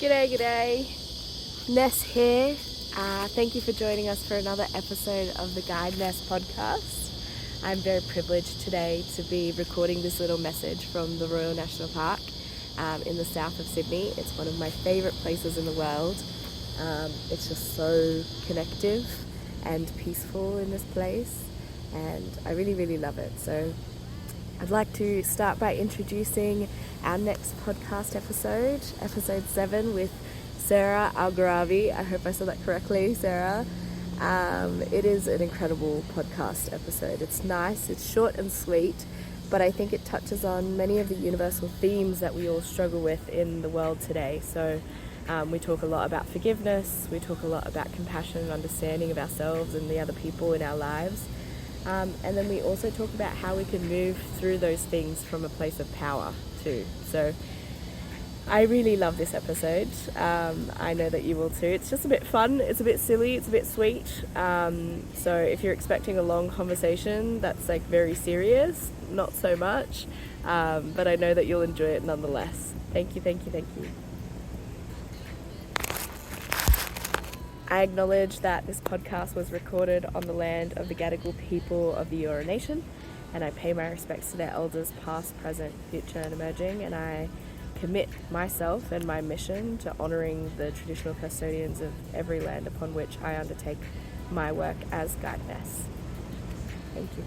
G'day. Ness here. Thank you for joining us for another episode of the Ness Podcast. I'm very privileged today to be recording this little message from the Royal National Park in the south of Sydney. It's one of my favourite places in the world. It's just so connective and peaceful in this place, and I really love it. So I'd like to start by introducing our next podcast episode 7 with Sara Algaravi. I hope I said that correctly, Sara. It is an incredible podcast episode. It's nice, it's short and sweet, but I think it touches on many of the universal themes that we all struggle with in the world today. So we talk a lot about forgiveness, we talk a lot about compassion and understanding of ourselves and the other people in our lives. And then we also talk about how we can move through those things from a place of power too. So I really love this episode. I know that you will too. It's just a bit fun, it's a bit silly, it's a bit sweet. So if you're expecting a long conversation that's like very serious, not so much. But I know that you'll enjoy it nonetheless. Thank you. I acknowledge that this podcast was recorded on the land of the Gadigal people of the Eora Nation, and I pay my respects to their elders past, present, future and emerging, and I commit myself and my mission to honouring the traditional custodians of every land upon which I undertake my work as Guide Ness. Thank you.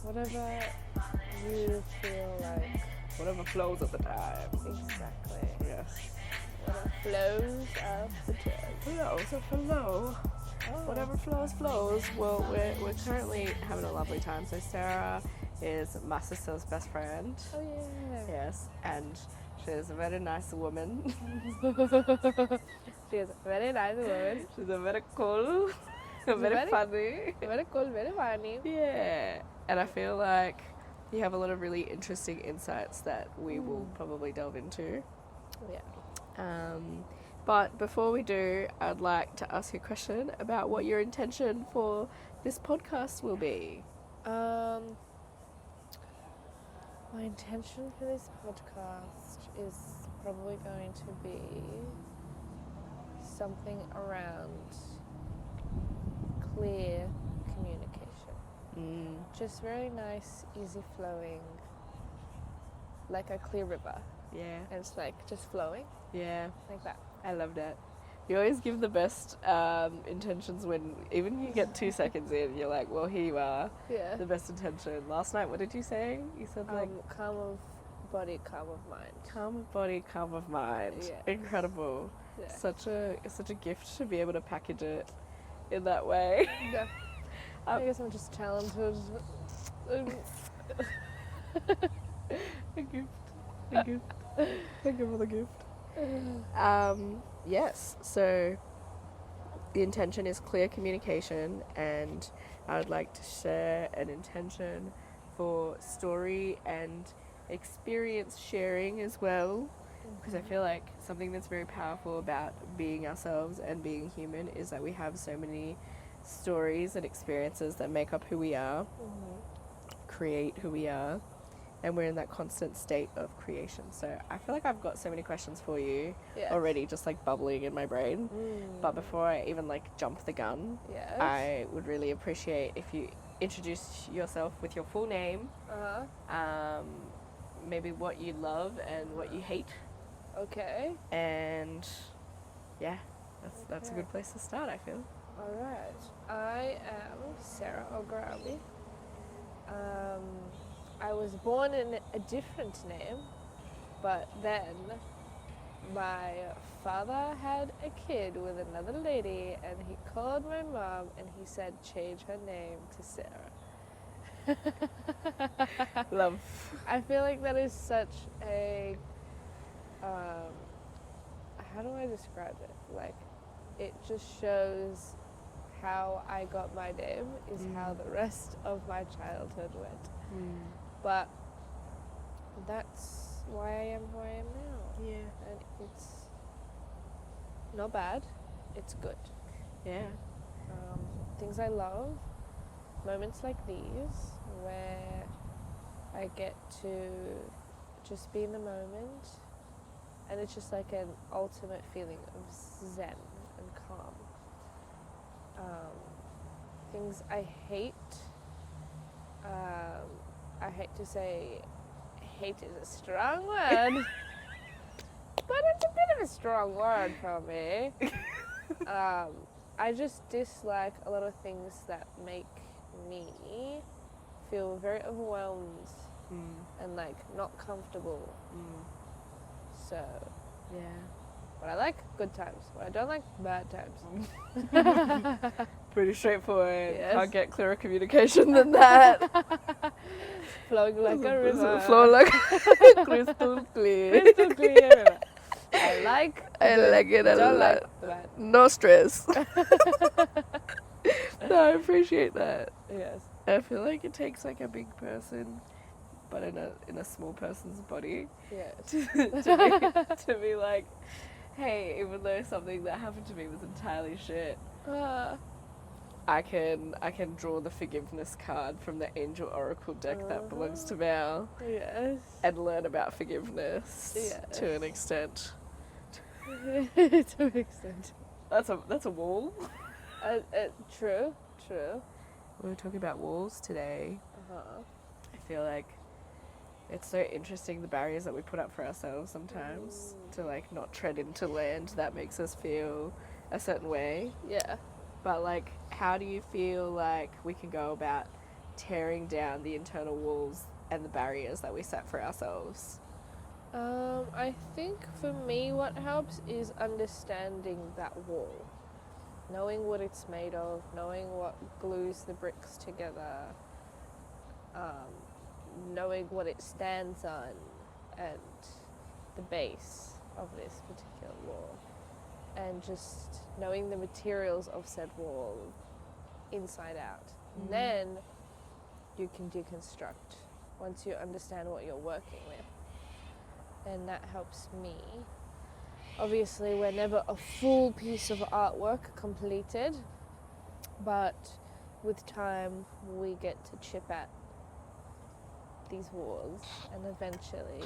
Whatever you feel like. Whatever flows at the time. Exactly. Yes. Whatever flows at the time. Flow. Whatever flows. Well, we're currently having a lovely time. So Sara is my sister's best friend. Oh yeah. Yes, and she's a very nice woman. She is a very nice woman. She's a very cool, very funny. Very cool, very funny. Yeah, and I feel like you have a lot of really interesting insights that we will probably delve into. Yeah. But before we do, I'd like to ask you a question about what your intention for this podcast will be. My intention for this podcast is probably going to be something around clear communication. Just very nice, easy flowing, like a clear river. Yeah. And it's like just flowing. Yeah. Like that. I love that. You always give the best intentions when even you get 2 seconds in, you're like, well, here you are. Yeah. The best intention. Last night, what did you say? You said like... calm of body, calm of mind. Calm of body, calm of mind. Yeah. Incredible. Yeah. Such a gift to be able to package it in that way. Yeah. I guess I'm just talented. A gift. Thank you for the gift. Yes, so the intention is clear communication, and I would like to share an intention for story and experience sharing as well, because I feel like something that's very powerful about being ourselves and being human is that we have so many stories and experiences that make up who we are, create who we are, and we're in that constant state of creation. So I feel like I've got so many questions for you already, just like bubbling in my brain. But before I even like jump the gun, I would really appreciate if you introduce yourself with your full name, maybe what you love and what you hate. Okay. And yeah, that's a good place to start, I feel. Alright. I am Sara Algaravi. I was born in a different name, but then my father had a kid with another lady, and he called my mom and he said change her name to Sarah. Love. I feel like that is such a how do I describe it? Like, it just shows how I got my name is how the rest of my childhood went. But that's why I am who I am now. Yeah. And it's not bad, it's good. Yeah. Things I love, moments like these where I get to just be in the moment, and it's just like an ultimate feeling of zen and calm. Things I hate, I hate to say hate is a strong word, but it's a bit of a strong word for me. I just dislike a lot of things that make me feel very overwhelmed and like not comfortable. So, Yeah. but I like good times. But I don't like bad times. Pretty straightforward. Yes. Can't get clearer communication than that. Flowing like a river. Flowing like crystal clear. Crystal clear river. I like it a don't lot. like the bad. No stress. No, I appreciate that. Yes. I feel like it takes like a big person, but in a small person's body, Yes. to be like, hey, even though something that happened to me was entirely shit, I can draw the forgiveness card from the Angel Oracle deck that belongs to Mal, Yes. and learn about forgiveness Yes. to an extent. To an extent. That's a wall. True. We were talking about walls today. I feel like it's so interesting the barriers that we put up for ourselves sometimes to like not tread into land that makes us feel a certain way. Yeah. But like, how do you feel like we can go about tearing down the internal walls and the barriers that we set for ourselves? I think for me what helps is understanding that wall. Knowing what it's made of, knowing what glues the bricks together, knowing what it stands on, and the base of this particular wall, and just knowing the materials of said wall inside out. Then you can deconstruct once you understand what you're working with, and that helps me. Obviously, we're never a full piece of artwork completed, but with time we get to chip at these walls and eventually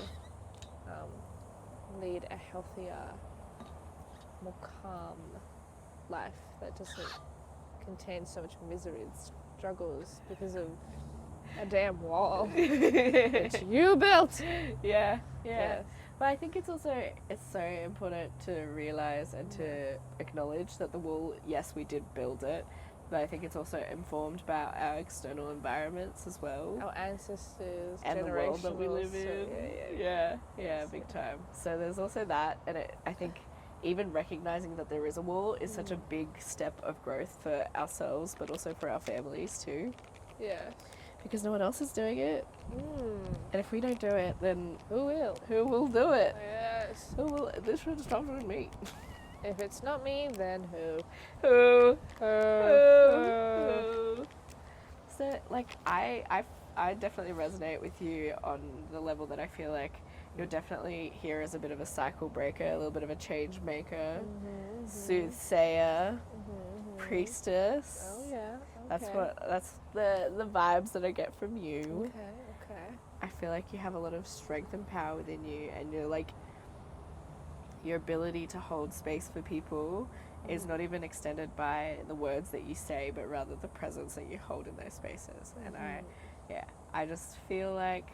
lead a healthier, more calm life that doesn't contain so much misery and struggles because of a damn wall that you built. Yeah. Yes. But I think it's so important to realize and to acknowledge that the wall, yes, we did build it, but I think it's also informed by our external environments as well. Our ancestors, And the world that we live so, in. Yeah, big time. So there's also that, and I think even recognizing that there is a wall is such a big step of growth for ourselves, but also for our families too. Yeah. Because no one else is doing it. And if we don't do it, then Who will? who will do it? Yes. Who will? This should start with me. If it's not me, then who? Who? Who? So, like, I definitely resonate with you on the level that I feel like you're definitely here as a bit of a cycle breaker, a little bit of a change maker, soothsayer, priestess. Oh yeah. That's the vibes that I get from you. Okay. I feel like you have a lot of strength and power within you, and you're like, your ability to hold space for people is not even extended by the words that you say, but rather the presence that you hold in those spaces. And I just feel like,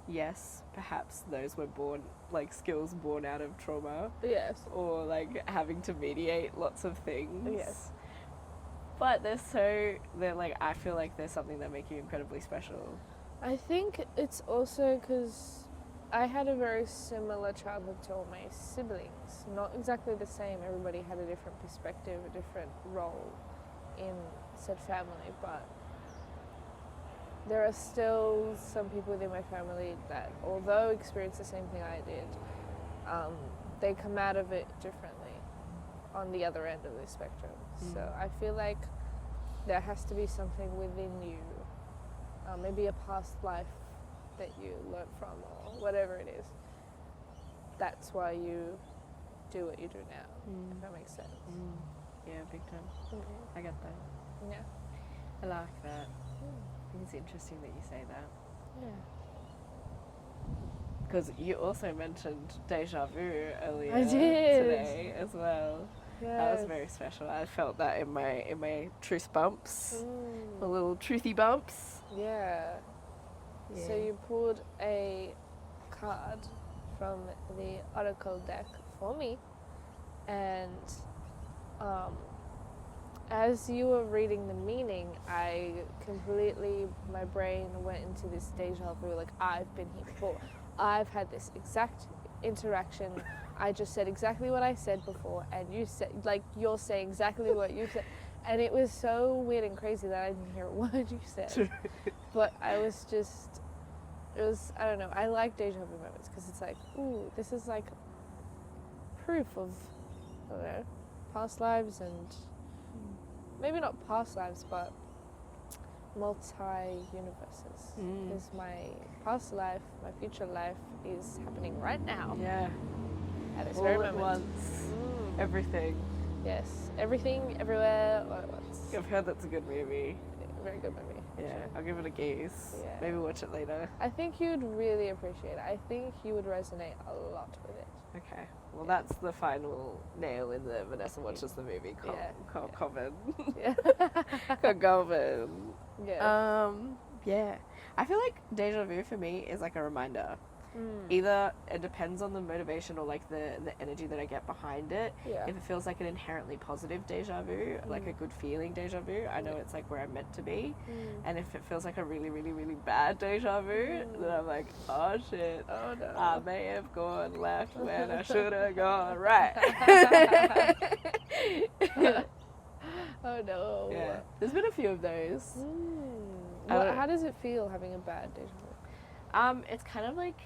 yes, perhaps those were skills born out of trauma. Yes. Or like having to mediate lots of things. Yes. But I feel like there's something that makes you incredibly special. I think it's also because I had a very similar childhood to all my siblings. Not exactly the same. Everybody had a different perspective, a different role in said family, but there are still some people within my family that, although experienced the same thing I did, they come out of it differently on the other end of the spectrum. So I feel like there has to be something within you, maybe a past life that you learnt from or whatever it is. That's why you do what you do now, if that makes sense. Yeah, big time. I get that. Yeah. I like that. I think it's interesting that you say that. Yeah. Because you also mentioned deja vu earlier I did. today as well. Yes. That was very special. I felt that in my truth bumps, my little truthy bumps. Yeah. So you pulled a card from the oracle deck for me, and as you were reading the meaning, my brain went into this deja vu, like, I've been here before. I've had this exact interaction. I just said exactly what I said before, and you said, like, you're saying exactly what you said. And it was so weird and crazy that I didn't hear a word you said. But I was just, I don't know, I like deja vu moments because it's like, ooh, this is like proof of, I don't know, past lives, and maybe not past lives, but multi-universes. Because my past life, my future life is happening right now. Yeah. At this All very at moment. once. Everything. Yes. Everything, everywhere, all at once. I've heard that's a good movie. Very good movie. Yeah, Sure. I'll give it a gaze. Yeah. Maybe watch it later. I think you'd really appreciate it. I think you would resonate a lot with it. Okay. Well, that's the final nail in the Vanessa watches the movie coven. Yeah. Coven. Yeah. Yeah. I feel like deja vu for me is like a reminder. Either it depends on the motivation or like the energy that I get behind it. Yeah. If it feels like an inherently positive deja vu, like a good feeling deja vu, I know it's like where I'm meant to be. And if it feels like a really, really, really bad deja vu, then I'm like, oh shit, Oh no. I may have gone left when I should have gone right. Oh no. Yeah, there's been a few of those. How does it feel having a bad deja vu? It's kind of like,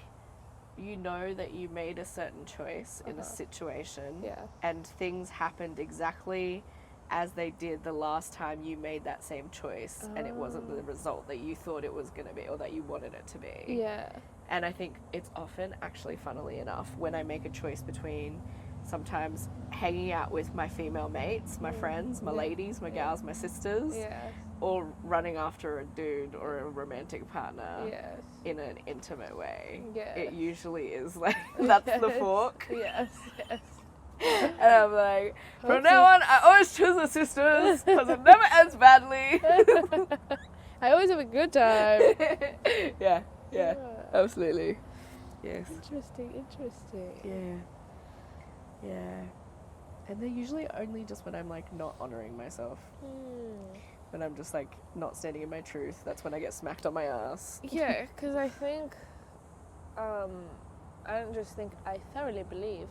you know that you made a certain choice in a situation, and things happened exactly as they did the last time you made that same choice, and it wasn't the result that you thought it was going to be or that you wanted it to be. Yeah. And I think it's often, actually, funnily enough, when I make a choice between sometimes hanging out with my female mates, my friends, my ladies, my gals, my sisters, or running after a dude or a romantic partner in an intimate way. It usually is like, that's the fork. Yes. And I'm like, from now on, I always choose the sisters because it never ends badly. I always have a good time. Yeah, absolutely. Yes. Interesting. Yeah. And they're usually only just when I'm like not honoring myself. When I'm just like not standing in my truth, that's when I get smacked on my ass. Yeah, because I think, I don't just think, I thoroughly believe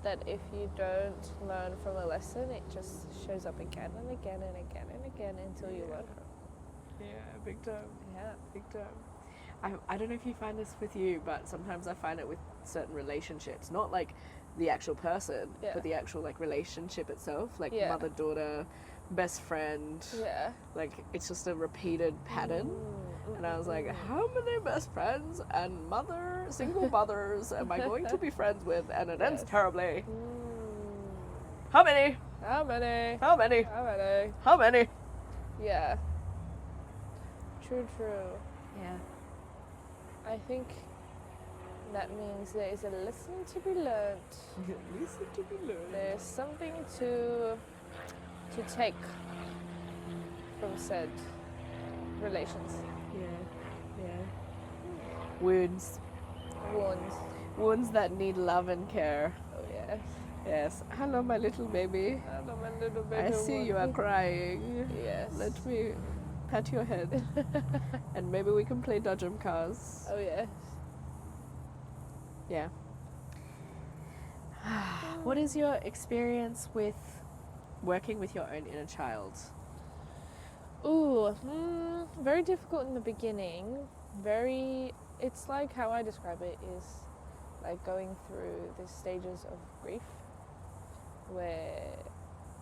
that if you don't learn from a lesson, it just shows up again and again and again and again until you learn from it. Yeah, big time. Yeah. Big time. I don't know if you find this with you, but sometimes I find it with certain relationships, not like the actual person, but the actual like relationship itself, like mother-daughter, best friend. Yeah. Like it's just a repeated pattern. And I was like, how many best friends and single mothers am I going to be friends with? And it ends terribly. How many? How many? How many? How many? How many? Yeah. True. Yeah. I think that means there is a lesson to be learned. Listen to be learned. There's something to take from said relations. Yeah. Wounds. Wounds that need love and care. Oh yes. Yes. Hello, my little baby. Hello, my little baby. I see you are crying. Yes. Let me pat your head. And maybe we can play dodgem cars. Oh yes. Yeah. What is your experience with working with your own inner child? Ooh, very difficult in the beginning. It's like how I describe it is like going through the stages of grief where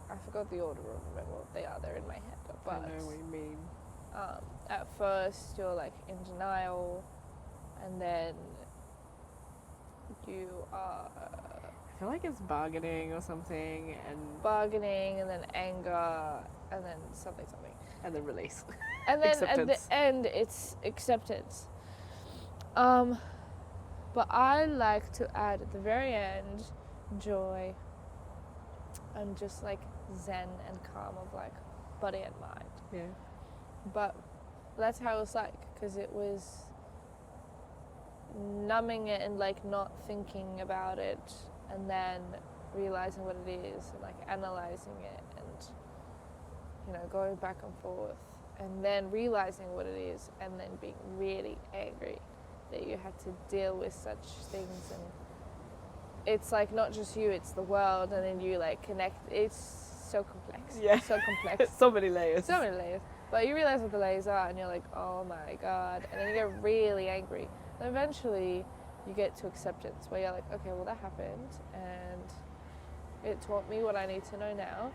I forgot the order or remember what they are. They're in my head. But I know what you mean. At first you're like in denial, and then you are I feel like it's bargaining or something, and then anger, and then something. and then release. And then Acceptance. at the end, it's acceptance. But I like to add at the very end joy and just like zen and calm of like body and mind. Yeah. But that's how it was like, because it was numbing it and like not thinking about it, and then realizing what it is and like analyzing it and, you know, going back and forth, and then realizing what it is, and then being really angry that you had to deal with such things. And it's like not just you, it's the world, and then you like connect. It's so complex. Yeah. So complex. So many layers. So many layers. But you realize what the layers are, and you're like, oh my god. And then you get really angry. And eventually you get to acceptance, where you're like, okay, well that happened, and it taught me what I need to know now.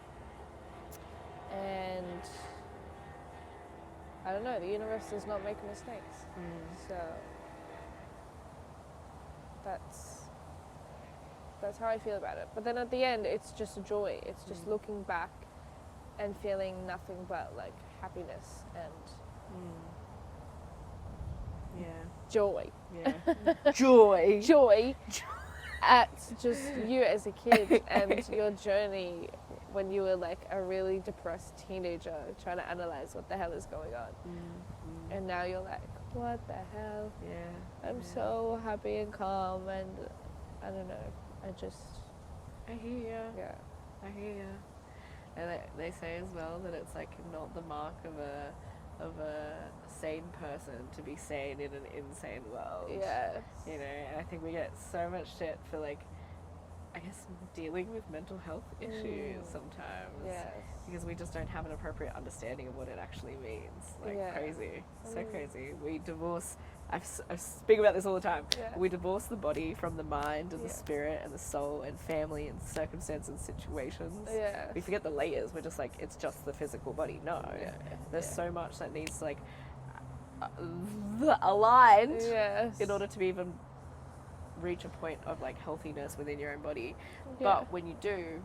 And I don't know, the universe does not make mistakes. So that's how I feel about it. But then at the end, it's just a joy. It's just looking back and feeling nothing but like happiness and joy. Yeah. Joy. Joy at just you as a kid and your journey when you were like a really depressed teenager trying to analyze what the hell is going on. And now you're like, what the hell? Yeah. I'm so happy and calm, and I don't know. I hear you. Yeah. I hear you. And they say as well that it's like not the mark of a sane person to be sane in an insane world. Yes. You know, and I think we get so much shit for like, I guess, dealing with mental health issues sometimes. Yes. Because we just don't have an appropriate understanding of what it actually means. Like, crazy. So crazy. We divorce, I speak about this all the time. Yeah. We divorce the body from the mind and the spirit and the soul and family and circumstance and situations. Yeah. We forget the layers. We're just like, it's just the physical body. No. Yeah. There's so much that needs to like aligned Yes. in order to be even reach a point of like healthiness within your own body. Yeah. But when you do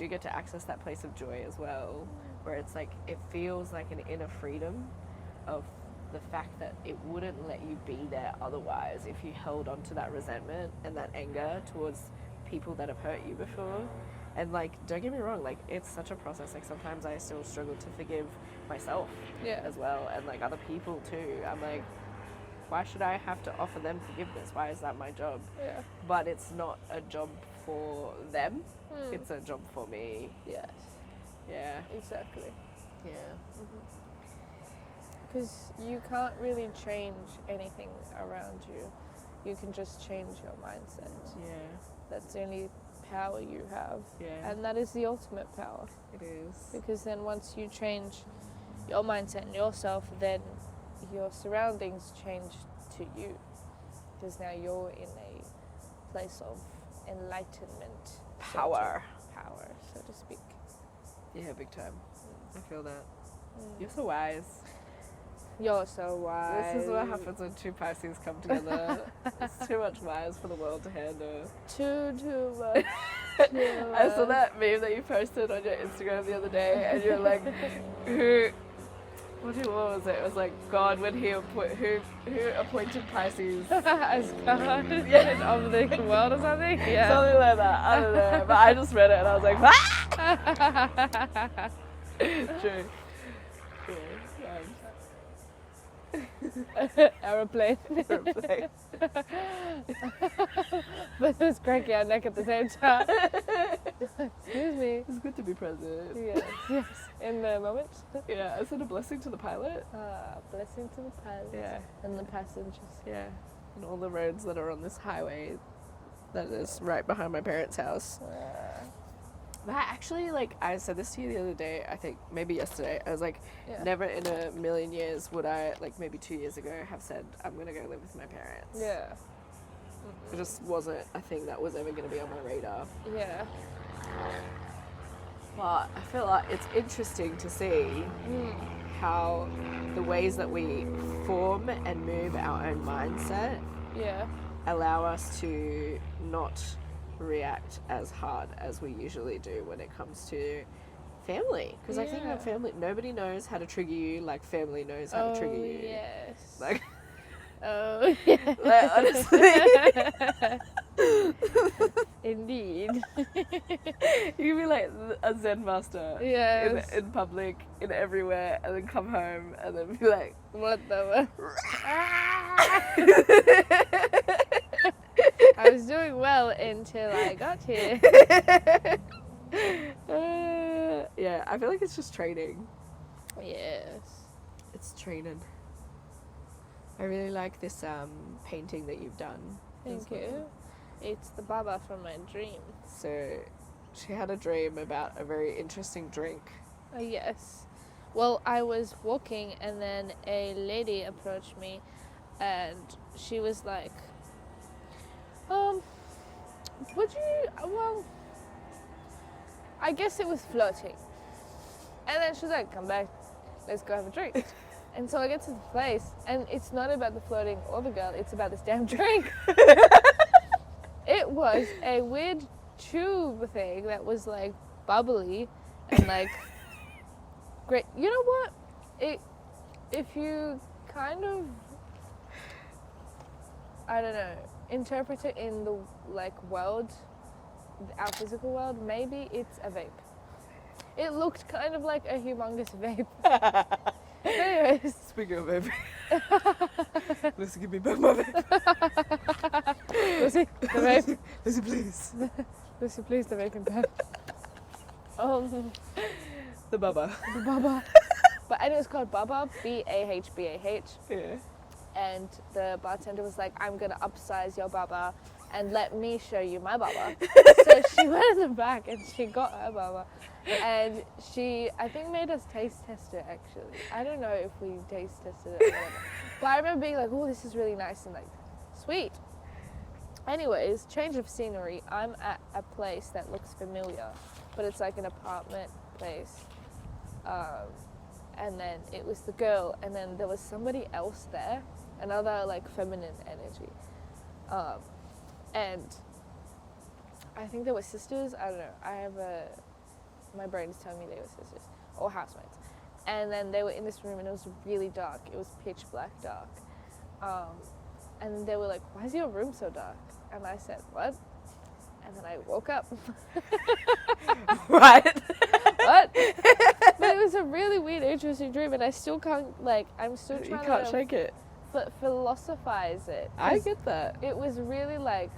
get to access that place of joy as well, where it's like it feels like an inner freedom of the fact that it wouldn't let you be there otherwise if you held on to that resentment and that anger towards people that have hurt you before. And like, don't get me wrong, like it's such a process. Like sometimes I still struggle to forgive myself as well, and like other people too. I'm like, why should I have to offer them forgiveness? Why is that my job? Yeah. But it's not a job for them. It's a job for me. Yes. Yeah. Exactly. Yeah. Because you can't really change anything around you. You can just change your mindset. Yeah. That's the only power you have. Yeah. And that is the ultimate power. It is. Because then once you change your mindset and yourself, then your surroundings change to you. Because now you're in a place of enlightenment. Power, so to speak. Yeah, big time. I feel that. You're so wise. You're so wise. This is what happens when two Pisces come together. It's too much wise for the world to handle. Too much. I saw that meme that you posted on your Instagram the other day, and you're like, what was it? It was like God when who appointed Pisces as God of the world or something? Yeah. Something like that. I don't know. But I just read it and I was like, ah! True. Aeroplane. But it was cracking our neck at the same time. Excuse me. It's good to be present. Yes. In the moment. Yeah, is it a blessing to the pilot? Blessing to the pilot. Yeah. And the passengers. Yeah. And all the roads that are on this highway that is right behind my parents' house. But I actually, like, I said this to you the other day, I think maybe yesterday. I was like, never in a million years would I, like maybe 2 years ago, have said I'm going to go live with my parents. Yeah. It just wasn't a thing that was ever going to be on my radar. Yeah. But I feel like it's interesting to see how the ways that we form and move our own mindset allow us to not react as hard as we usually do when it comes to family. Because I think that family, nobody knows how to trigger you like family knows how to trigger you. Yes. Like, like, honestly. Indeed. You can be like a Zen master in public, in everywhere, and then come home and then be like, what the I was doing well until I got here. Yeah, I feel like it's just training. Yes. It's training. I really like this painting that you've done. Thank you. It's the Baba from my dream. So, she had a dream about a very interesting drink. Yes. Well, I was walking and then a lady approached me and she was like, would you, well, I guess it was flirting. And then she was like, come back, let's go have a drink. And so I get to the place and it's not about the flirting or the girl, it's about this damn drink. It was a weird tube thing that was like bubbly and like great. You know what? If you kind of, I don't know, interpret it in the like world, our physical world, maybe it's a vape. It looked kind of like a humongous vape. Anyways. Speaking of vape. Lucy, give me back my vape. Lucy, the vape. Lucy, please. Lucy, please, the vaping pen. The Baba. The Baba. And it was called Baba, B-A-H-B-A-H. Yeah. And the bartender was like, I'm going to upsize your Baba and let me show you my Baba. So she went in the back and she got her Baba. And she, I think, made us taste test it, actually. I don't know if we taste tested it or whatever. But I remember being like, oh, this is really nice and like, sweet. Anyways, change of scenery. I'm at a place that looks familiar, but it's like an apartment place. And then it was the girl, and then there was somebody else there, another like feminine energy. And I think they were sisters. I don't know. My brain's telling me they were sisters or housemates. And then they were in this room and it was really dark. It was pitch black dark. And they were like, why is your room so dark? And I said, what? And then I woke up. What? What? But it was a really weird, interesting dream and I still can't, like, I'm still trying You can't shake it. Philosophize it. I get that. It was really like,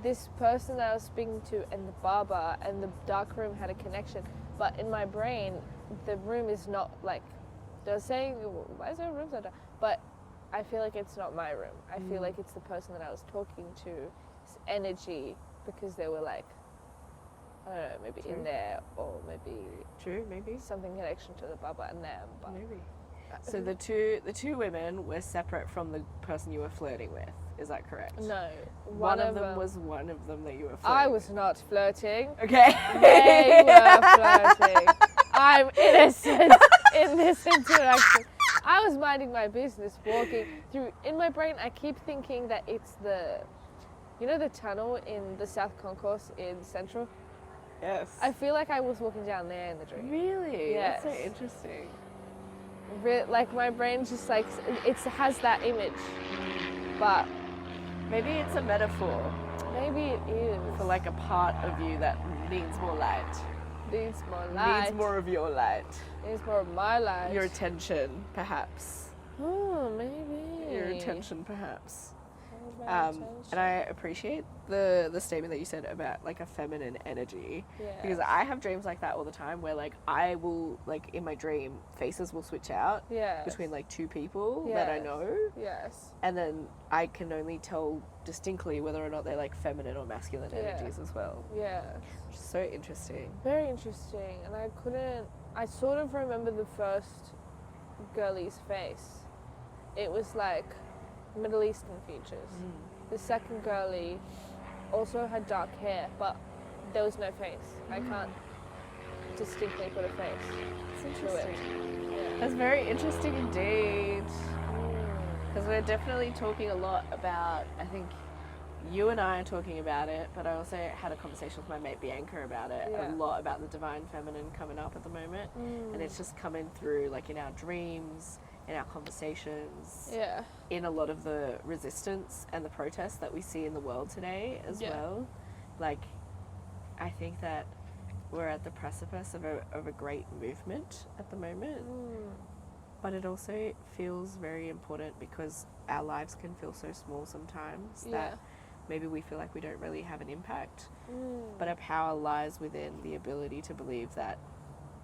this person that I was speaking to and the Baba and the dark room had a connection. But in my brain, the room is not like, they were saying, why is your room so dark? But I feel like it's not my room. I feel like it's the person that I was talking to's energy because they were like, I don't know, maybe in there or maybe something connection to the Baba and them. But Maybe. So the two women were separate from the person you were flirting with. Is that correct? no, One of them was one of them that you were flirting I was not flirting. with. Okay. They were flirting. I'm innocent in this interaction. I was minding my business, walking through. In my brain, I keep thinking that it's the tunnel in the South Concourse in Central? Yes. I feel like I was walking down there in the dream. Really? Yes. That's so interesting. Like my brain just like, it has that image. But Maybe it's a metaphor maybe it is. for like a part of you that needs more light. Needs more light. Needs more of your light. Needs more of my light. Your attention, perhaps. Oh, maybe. Your attention, perhaps. And I appreciate the statement that you said about like a feminine energy, because I have dreams like that all the time where like I will like in my dream faces will switch out between like two people that I know, and then I can only tell distinctly whether or not they're like feminine or masculine energies as well. Which is so interesting. Very interesting. And I sort of remember the first girlie's face. It was like Middle Eastern features. The second girlie also had dark hair, but there was no face. I can't distinctly put a face. It's interesting. That's very interesting indeed. Because we're definitely talking a lot about, I think you and I are talking about it, but I also had a conversation with my mate Bianca about it, a lot about the divine feminine coming up at the moment. And it's just coming through like in our dreams, in our conversations, in a lot of the resistance and the protests that we see in the world today as well. Like, I think that we're at the precipice of a great movement at the moment, but it also feels very important because our lives can feel so small sometimes that maybe we feel like we don't really have an impact, but our power lies within the ability to believe that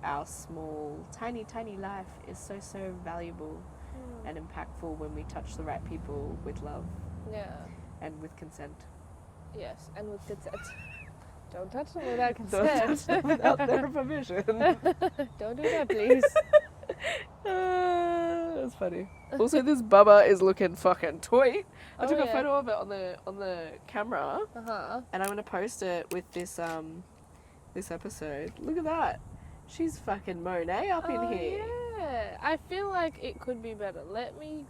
our small, tiny, tiny life is so valuable and impactful when we touch the right people with love and with consent. Yes, and with consent. Don't touch them without consent. Don't touch them without their permission. Don't do that, please. That's funny. Also, this bubba is looking fucking toy. I took a photo of it on the camera, and I'm gonna post it with this this episode. Look at that. She's fucking Monet up in here. Yeah, I feel like it could be better. Let me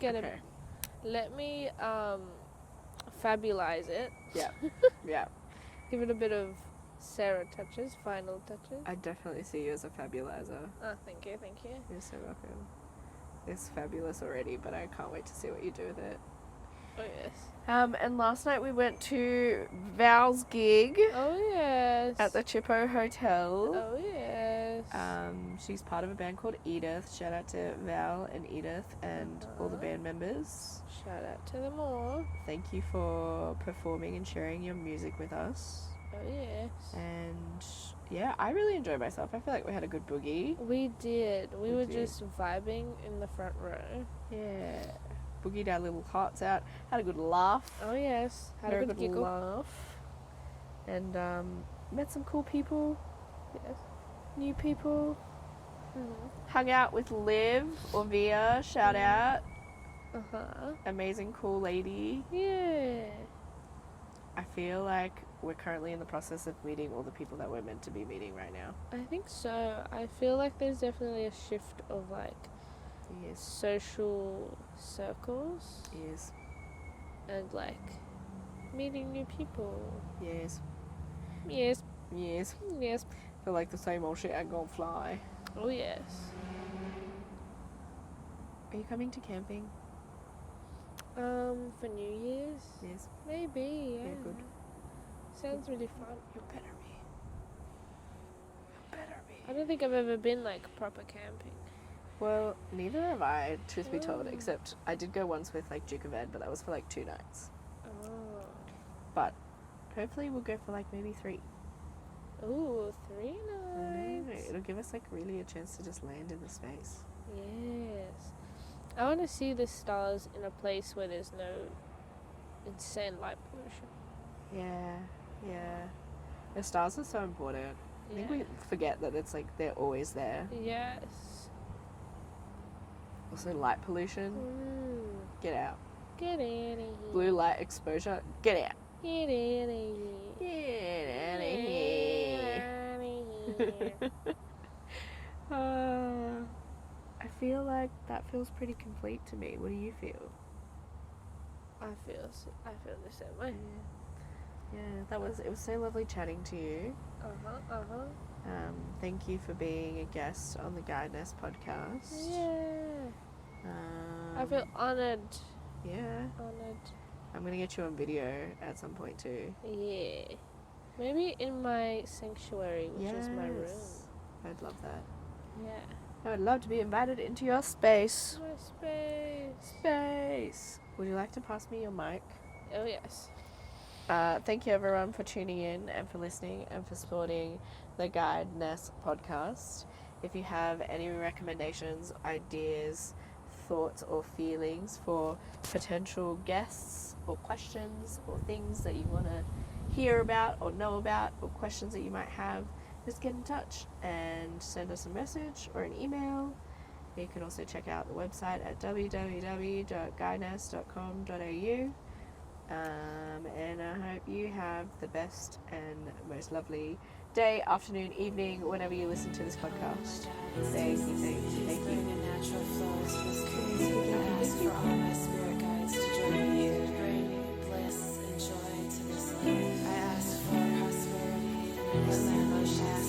fabulize it. Yeah. Give it a bit of Sara touches, final touches. I definitely see you as a fabulizer. Oh, thank you. You're so welcome. It's fabulous already, but I can't wait to see what you do with it. Oh, yes. And last night we went to Val's gig. Oh, yes. At the Chippo Hotel. Oh, yes. She's part of a band called Edith. Shout out to Val and Edith and all the band members. Shout out to them all. Thank you for performing and sharing your music with us. Oh, yes. And yeah, I really enjoyed myself. I feel like we had a good boogie. We did. We were just vibing in the front row. Yeah. Boogied our little hearts out. Had a good laugh. Oh, yes. Had a good giggle. Laugh. And met some cool people. Yes. New people. Hung out with Liv or Via. Shout out. Amazing, cool lady. Yeah. I feel like we're currently in the process of meeting all the people that we're meant to be meeting right now. I think so. I feel like there's definitely a shift of like social circles. Yes. And like meeting new people. Yes. Yes. Yes. Yes. Feel like the same old shit ain't gonna fly. Oh, yes. Are you coming to camping? For New Year's? Yes. Maybe, yeah. Yeah, good. Sounds really fun. You better be. You better be. I don't think I've ever been like proper camping. Well, neither have I, truth be told, except I did go once with like Duke of Ed, but that was for like 2 nights. Oh. But hopefully we'll go for like maybe 3. Ooh, 3 nights. It'll give us like really a chance to just land in the space. Yes. I want to see the stars in a place where there's no insane light pollution. Yeah. The stars are so important. I think we forget that it's like they're always there. Yes. Also light pollution. Get out. Get out of here. Blue light exposure. Get out. Get out of here. Get out of here. I feel like that feels pretty complete to me. What do you feel? I feel the same way. Yeah, it was so lovely chatting to you. Thank you for being a guest on the Ness Podcast. Yeah. I feel honoured. Yeah. Honoured. I'm gonna get you on video at some point too. Yeah. Maybe in my sanctuary, which is my room. I'd love that. Yeah. I would love to be invited into your space. My space. Space. Would you like to pass me your mic? Oh, yes. Thank you everyone for tuning in and for listening and for supporting the Guide Ness podcast. If you have any recommendations, ideas, thoughts or feelings for potential guests or questions or things that you want to hear about or know about or questions that you might have, just get in touch and send us a message or an email. You can also check out the website at www.guideness.com.au. And I hope you have the best and most lovely day, afternoon, evening, whenever you listen to this podcast. Thank you. I ask for all my spirit guides to join me and bring bliss and joy to this life. I ask for prosperity and understanding.